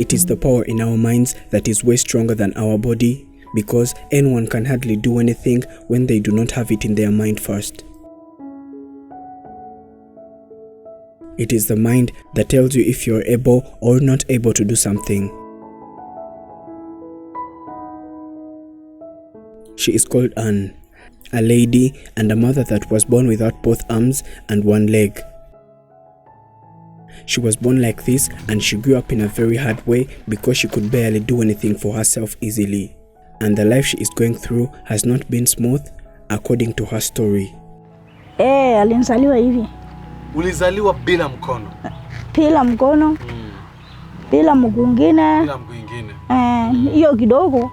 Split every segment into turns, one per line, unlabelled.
It is the power in our minds that is way stronger than our body, because anyone can hardly do anything when they do not have it in their mind first. It is the mind that tells you if you're able or not able to do something. She is called Anne, a lady and a mother that was born without both arms and one leg. She was born like this, and she grew up in a very hard way because she could barely do anything for herself easily. And the life she is going through has not been smooth, according to her story.
Alinizaliwa hivi.
Ulizaliwa bila mkono?
Bila mkono. Bila mguu mwingine.
Bila mguu mwingine.
Hiyo kidogo.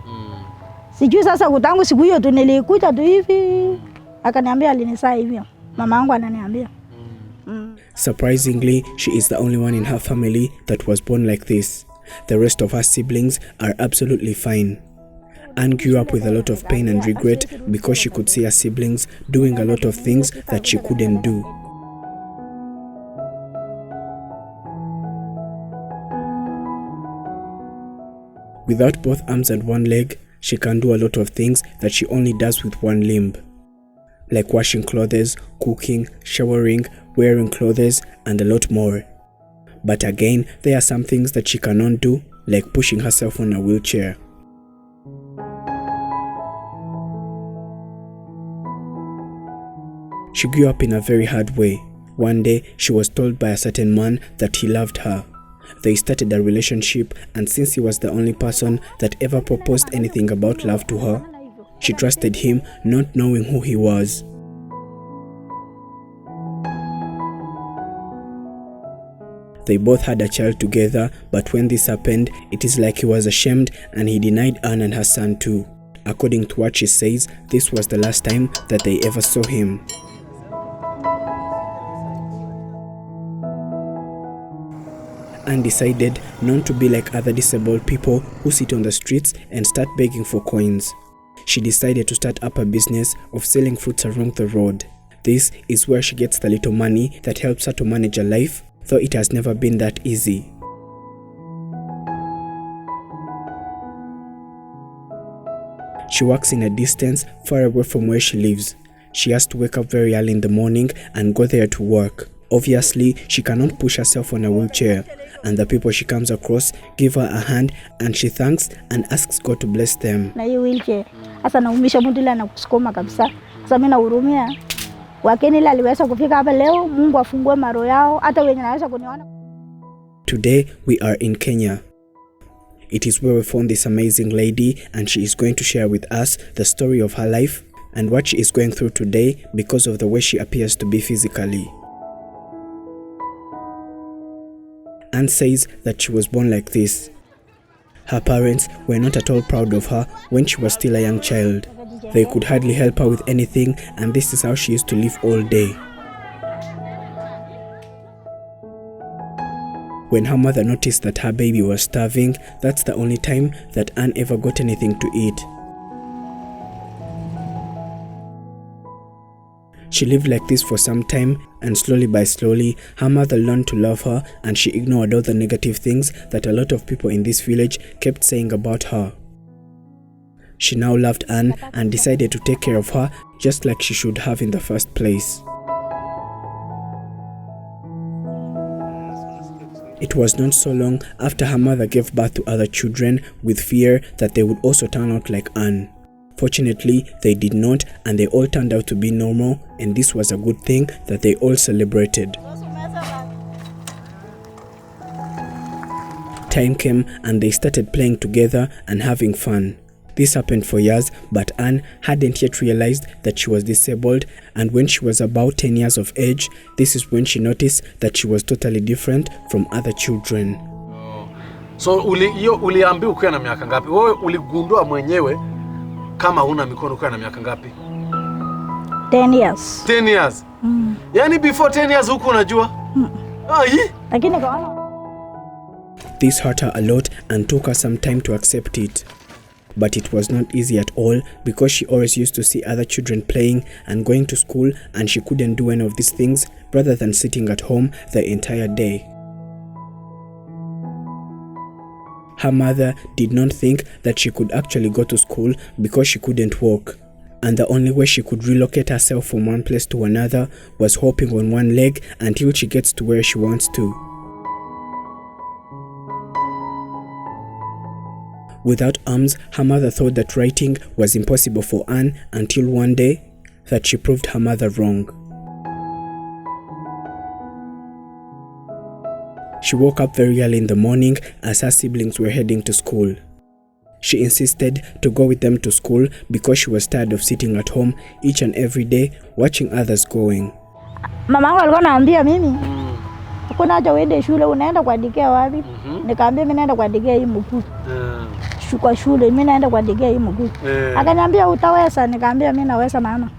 Sijui sasa kutangu siku hiyo tu nilikuja tu hivi. Akaniambia alinizaa hivyo. Mama yangu ananiambia.
Surprisingly, she is the only one in her family that was born like this. The rest of her siblings are absolutely fine. Anne grew up with a lot of pain and regret because she could see her siblings doing a lot of things that she couldn't do. Without both arms and one leg, she can do a lot of things that she only does with one limb, like washing clothes, cooking, showering, wearing clothes, and a lot more. But again, there are some things that she cannot do, like pushing herself on a wheelchair. She grew up in a very hard way. One day, she was told by a certain man that he loved her. They started a relationship, and since he was the only person that ever proposed anything about love to her, she trusted him, not knowing who he was. They both had a child together, but when this happened, it is like he was ashamed and he denied Anne and her son too. According to what she says, this was the last time that they ever saw him. Anne decided not to be like other disabled people who sit on the streets and start begging for coins. She decided to start up a business of selling fruits along the road. This is where she gets the little money that helps her to manage her life, though it has never been that easy. She works in a distance far away from where she lives. She has to wake up very early in the morning and go there to work. Obviously, she cannot push herself on a wheelchair, and the people she comes across give her a hand, and she thanks and asks God to bless them.
Na hiyo wheelchair hasa naumisha mtu ile anakusukuma kabisa. Sasa mimi nahurumia. Wakeni ile aliweza kufika hapa leo, Mungu afungue maro yao hata wenye naweza kuniona.
Today we are in Kenya. It is where we found this amazing lady, and she is going to share with us the story of her life and what she is going through today because of the way she appears to be physically. Anne says that she was born like this. Her parents were not at all proud of her when she was still a young child. They could hardly help her with anything, and this is how she used to live all day. When her mother noticed that her baby was starving, that's the only time that Anne ever got anything to eat. She lived like this for some time, and slowly by slowly, her mother learned to love her, and she ignored all the negative things that a lot of people in this village kept saying about her. She now loved Anne and decided to take care of her just like she should have in the first place. It was not so long after her mother gave birth to other children with fear that they would also turn out like Anne. Fortunately, they did not, and they all turned out to be normal, and this was a good thing that they all celebrated. Time came and they started playing together and having fun. This happened for years, but Anne hadn't yet realized that she was disabled, and when she was about 10 years of age, this is when she noticed that she was totally different from other children.
So uliambiwa ukiwa na miaka ngapi? Wewe uligundua mwenyewe kama huna mikono ukiwa na miaka ngapi?
10 years.
10 years? Yani before 10 years huko unajua?
Lakini kaona.
This hurt her a lot and took her some time to accept it. But it was not easy at all because she always used to see other children playing and going to school, and she couldn't do any of these things rather than sitting at home the entire day. Her mother did not think that she could actually go to school because she couldn't walk, and the only way she could relocate herself from one place to another was hopping on one leg until she gets to where she wants to. Without arms, her mother thought that writing was impossible for Anne until one day that she proved her mother wrong. She woke up very early in the morning as her siblings were heading to school. She insisted to go with them to school because she was tired of sitting at home each and every day watching others going.
Mamangu alikuwa anaambia mimi, hakuna haja uende shule, unaenda kuandikia wapi? Nikaambia mimi naenda kuandikia hii mkuu. Kwa shule mimi naenda kuandikia hii mkuu. Akaniambia utaweza, nikaambia mimi naweza mama.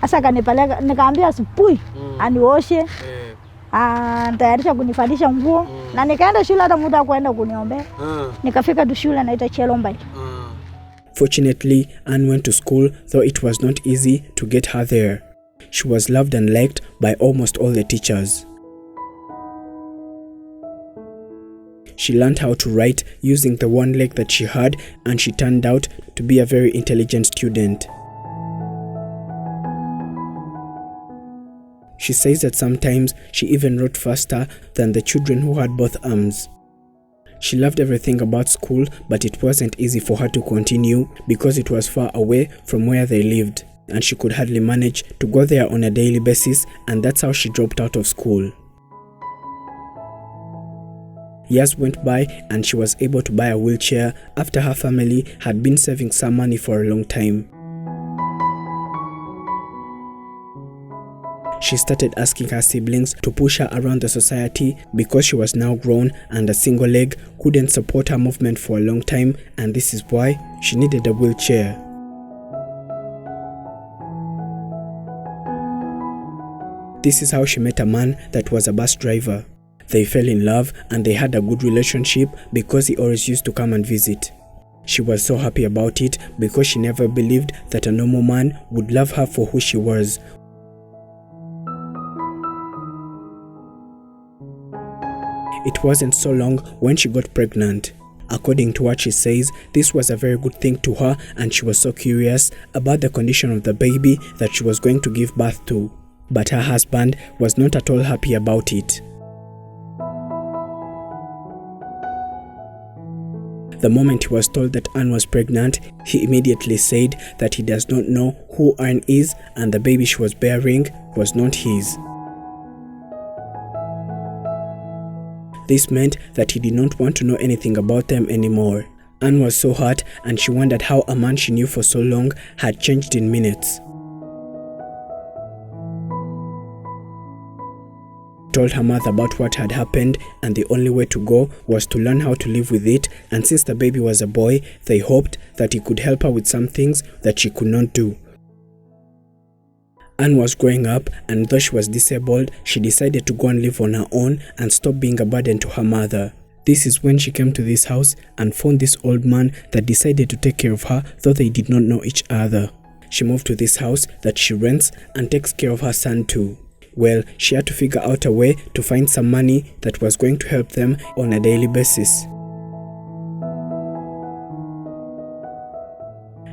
Sasa kanipeleka, nikaambia sipui, anioshe. Nitayarisha kunifalisha nguo na nikaenda shule hata muda kwenda kuniombea. Nikafika tu shule naita Chelombai.
Fortunately, Anne went to school, though it was not easy to get her there. She was loved and liked by almost all the teachers. She learned how to write using the one leg that she had, and she turned out to be a very intelligent student. She says that sometimes she even wrote faster than the children who had both arms. She loved everything about school, but it wasn't easy for her to continue because it was far away from where they lived, and she could hardly manage to go there on a daily basis, and that's how she dropped out of school. Years went by and she was able to buy a wheelchair after her family had been saving some money for a long time. She started asking her siblings to push her around the society because she was now grown and a single leg couldn't support her movement for a long time, and this is why she needed a wheelchair. This is how she met a man that was a bus driver. They fell in love and they had a good relationship because he always used to come and visit. She was so happy about it because she never believed that a normal man would love her for who she was. It wasn't so long when she got pregnant. According to what she says, this was a very good thing to her, and she was so curious about the condition of the baby that she was going to give birth to. But her husband was not at all happy about it. The moment he was told that Anne was pregnant, he immediately said that he does not know who Anne is and the baby she was bearing was not his. This meant that he did not want to know anything about them anymore. Anne was so hurt and she wondered how a man she knew for so long had changed in minutes. Told her mother about what had happened, and the only way to go was to learn how to live with it, and since the baby was a boy, they hoped that he could help her with some things that she could not do. Anne was growing up, and though she was disabled, she decided to go and live on her own and stop being a burden to her mother. This is when she came to this house and found this old man that decided to take care of her, though they did not know each other. She moved to this house that she rents and takes care of her son too. Well, she had to figure out a way to find some money that was going to help them on a daily basis.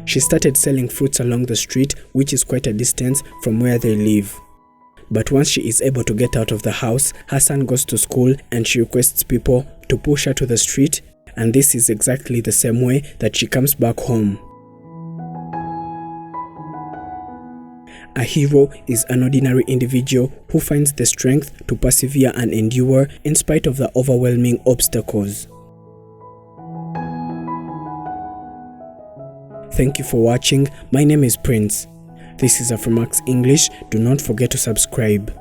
She started selling fruits along the street, which is quite a distance from where they live. But once she is able to get out of the house, her son goes to school and she requests people to push her to the street, and this is exactly the same way that she comes back home. A hero is an ordinary individual who finds the strength to persevere and endure in spite of the overwhelming obstacles. Thank you for watching. My name is Prince. This is Afrimax English. Do not forget to subscribe.